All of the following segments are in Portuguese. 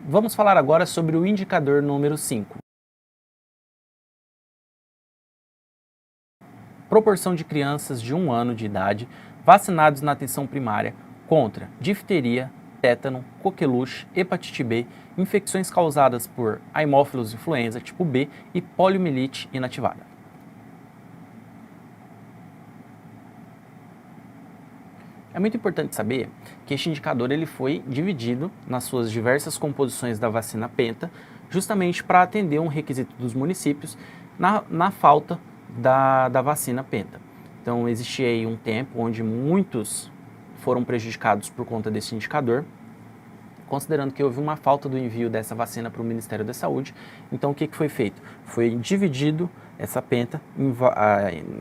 Vamos falar agora sobre o indicador número 5. Proporção de crianças de 1 ano de idade vacinados na atenção primária contra difteria, tétano, coqueluche, hepatite B, infecções causadas por Haemophilus influenza tipo B e poliomielite inativada. É muito importante saber que este indicador ele foi dividido nas suas diversas composições da vacina Penta, justamente para atender um requisito dos municípios na falta da vacina Penta. Então, existia aí um tempo onde muitos foram prejudicados por conta desse indicador, considerando que houve uma falta do envio dessa vacina para o Ministério da Saúde. Então, o que foi feito? Foi dividido essa Penta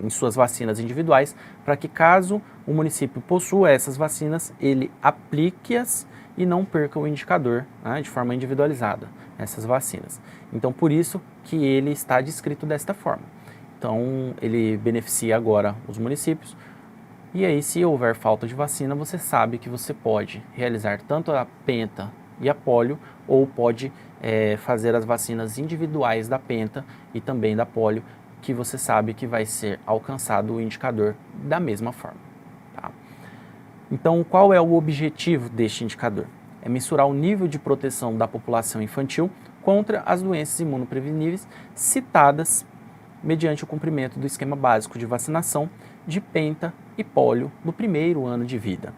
em suas vacinas individuais, para que caso o município possua essas vacinas, ele aplique-as e não perca o indicador, né, de forma individualizada, essas vacinas. Então, por isso que ele está descrito desta forma. Então, ele beneficia agora os municípios. E aí, se houver falta de vacina, você sabe que você pode realizar tanto a Penta e a polio, ou pode fazer as vacinas individuais da Penta e também da polio, que você sabe que vai ser alcançado o indicador da mesma forma. Tá? Então, qual é o objetivo deste indicador? É mensurar o nível de proteção da população infantil contra as doenças imunopreveníveis citadas mediante o cumprimento do esquema básico de vacinação de Penta e polio no primeiro ano de vida.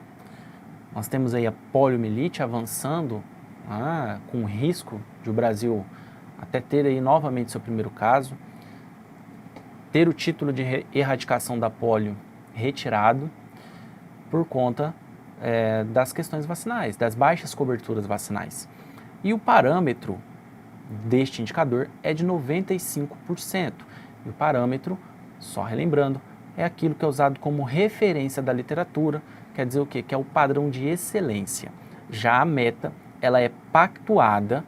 Nós temos aí a poliomielite avançando, com risco de o Brasil até ter aí novamente seu primeiro caso, ter o título de erradicação da polio retirado por conta das questões vacinais, das baixas coberturas vacinais. E o parâmetro deste indicador é de 95%. E o parâmetro, só relembrando, é aquilo que é usado como referência da literatura, quer dizer o quê? Que é o padrão de excelência. Já a meta, ela é pactuada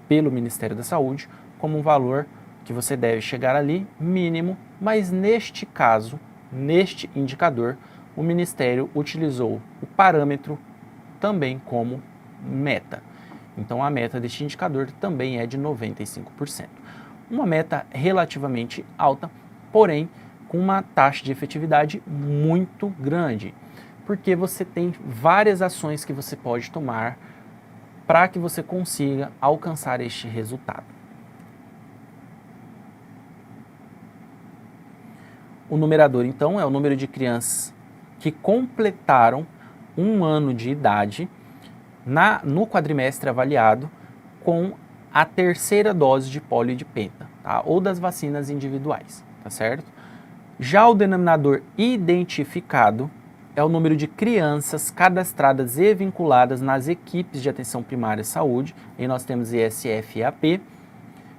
pelo Ministério da Saúde como um valor que você deve chegar ali, mínimo, mas neste caso, neste indicador, o Ministério utilizou o parâmetro também como meta. Então, a meta deste indicador também é de 95%. Uma meta relativamente alta, porém, com uma taxa de efetividade muito grande, porque você tem várias ações que você pode tomar para que você consiga alcançar este resultado. O numerador, então, é o número de crianças que completaram 1 ano de idade no quadrimestre avaliado com a terceira dose de polio e de Penta, tá? Ou das vacinas individuais, tá certo? Já o denominador identificado é o número de crianças cadastradas e vinculadas nas equipes de atenção primária à saúde, e nós temos ESF e AP,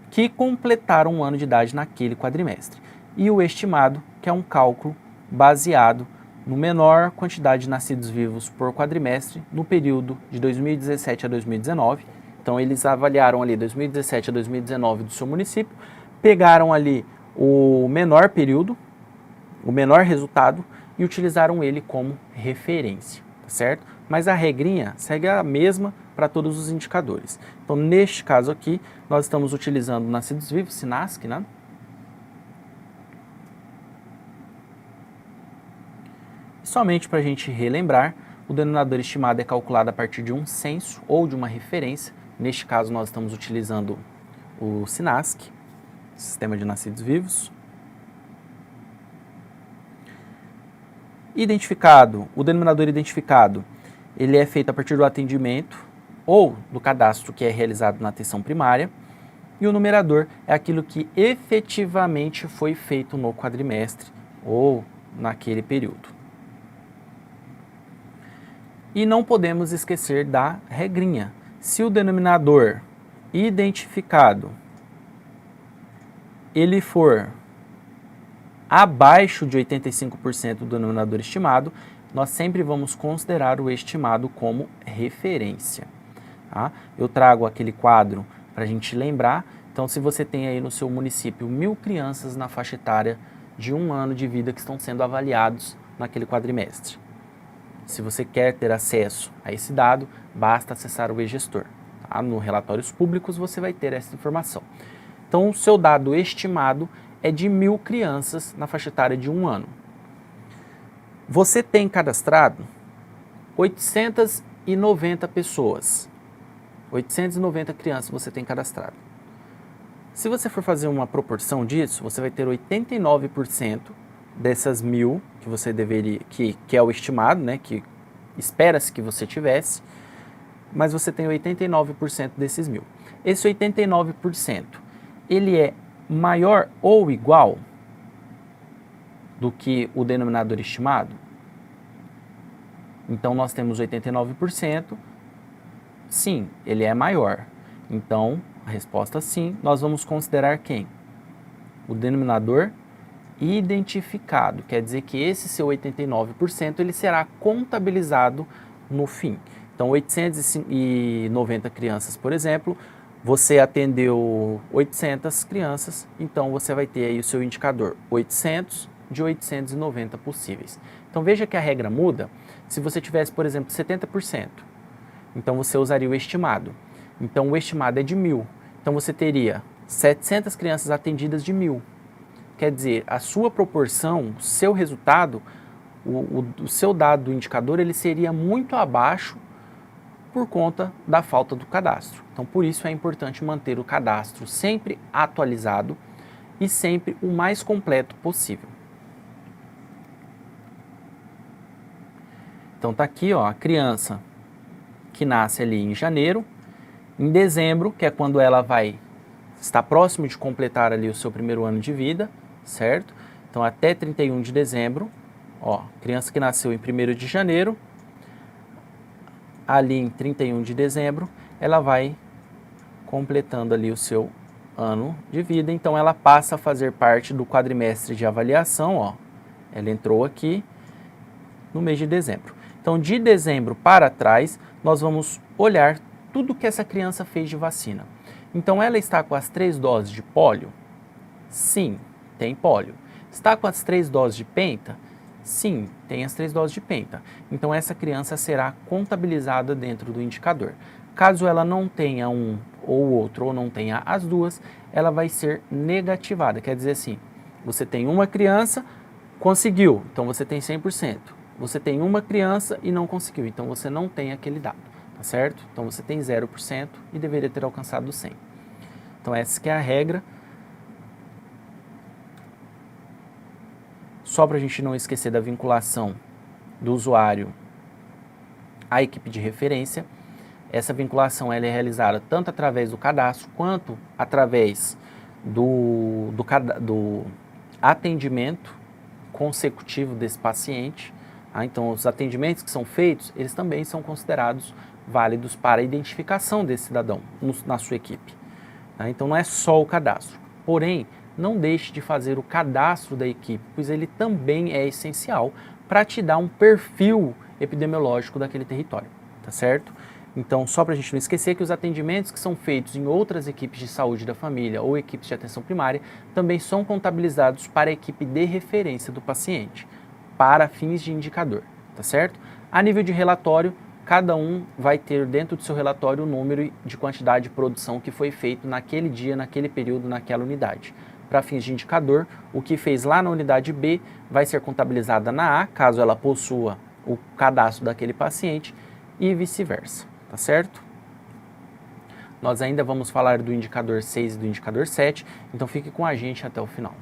que completaram 1 ano de idade naquele quadrimestre. E o estimado, que é um cálculo baseado no menor quantidade de nascidos vivos por quadrimestre no período de 2017 a 2019. Então, eles avaliaram ali 2017 a 2019 do seu município, pegaram ali o menor período, o menor resultado e utilizaram ele como referência, tá certo? Mas a regrinha segue a mesma para todos os indicadores. Então, neste caso aqui, nós estamos utilizando nascidos vivos, SINASC, né? Somente para a gente relembrar, o denominador estimado é calculado a partir de um censo ou de uma referência. Neste caso, nós estamos utilizando o SINASC, Sistema de Nascidos Vivos. Identificado, o denominador identificado, ele é feito a partir do atendimento ou do cadastro que é realizado na atenção primária. E o numerador é aquilo que efetivamente foi feito no quadrimestre ou naquele período. E não podemos esquecer da regrinha. Se o denominador identificado ele for abaixo de 85% do denominador estimado, nós sempre vamos considerar o estimado como referência. Tá? Eu trago aquele quadro para a gente lembrar. Então, se você tem aí no seu município 1.000 crianças na faixa etária de 1 ano de vida que estão sendo avaliados naquele quadrimestre. Se você quer ter acesso a esse dado, basta acessar o e-gestor. Tá? Tá? No relatórios públicos você vai ter essa informação. Então, o seu dado estimado é de 1.000 crianças na faixa etária de 1 ano. Você tem cadastrado 890 pessoas. 890 crianças você tem cadastrado. Se você for fazer uma proporção disso, você vai ter 89% dessas 1.000 que você deveria, que é o estimado, né, que espera-se que você tivesse, mas você tem 89% desses 1.000. Esse 89%, ele é maior ou igual do que o denominador estimado? Então, nós temos 89%, sim, ele é maior. Então, a resposta sim, nós vamos considerar quem? O denominador identificado, quer dizer que esse seu 89% ele será contabilizado no fim. Então, 890 crianças, por exemplo, você atendeu 800 crianças, então você vai ter aí o seu indicador 800 de 890 possíveis. Então, veja que a regra muda. Se você tivesse, por exemplo, 70%, então você usaria o estimado. Então, o estimado é de 1.000. Então, você teria 700 crianças atendidas de 1.000. Quer dizer, a sua proporção, o seu resultado, o seu dado do indicador, ele seria muito abaixo por conta da falta do cadastro. Então, por isso é importante manter o cadastro sempre atualizado e sempre o mais completo possível. Então, tá aqui, ó, a criança que nasce ali em janeiro, em dezembro, que é quando ela vai estar próximo de completar ali o seu primeiro ano de vida, certo? Então, até 31 de dezembro, ó, criança que nasceu em 1º de janeiro, ali em 31 de dezembro, ela vai completando ali o seu ano de vida, então ela passa a fazer parte do quadrimestre de avaliação, ó, ela entrou aqui no mês de dezembro. Então, de dezembro para trás, nós vamos olhar tudo que essa criança fez de vacina. Então, ela está com as 3 doses de pólio? Sim, tem pólio. Está com as 3 doses de penta? Sim, tem as 3 doses de penta. Então, essa criança será contabilizada dentro do indicador. Caso ela não tenha um ou outro, ou não tenha as duas, ela vai ser negativada. Quer dizer assim, você tem uma criança, conseguiu, então você tem 100%. Você tem uma criança e não conseguiu, então você não tem aquele dado, tá certo? Então você tem 0% e deveria ter alcançado 100%. Então essa que é a regra. Só para a gente não esquecer da vinculação do usuário à equipe de referência, essa vinculação ela é realizada tanto através do cadastro quanto através do atendimento consecutivo desse paciente. Então, os atendimentos que são feitos, eles também são considerados válidos para a identificação desse cidadão na sua equipe. Então, não é só o cadastro. Porém, não deixe de fazer o cadastro da equipe, pois ele também é essencial para te dar um perfil epidemiológico daquele território, tá certo? Então, só para a gente não esquecer que os atendimentos que são feitos em outras equipes de saúde da família ou equipes de atenção primária também são contabilizados para a equipe de referência do paciente, para fins de indicador, tá certo? A nível de relatório, cada um vai ter dentro do seu relatório o número de quantidade de produção que foi feito naquele dia, naquele período, naquela unidade. Para fins de indicador, o que fez lá na unidade B vai ser contabilizada na A, caso ela possua o cadastro daquele paciente, e vice-versa, tá certo? Nós ainda vamos falar do indicador 6 e do indicador 7, então fique com a gente até o final.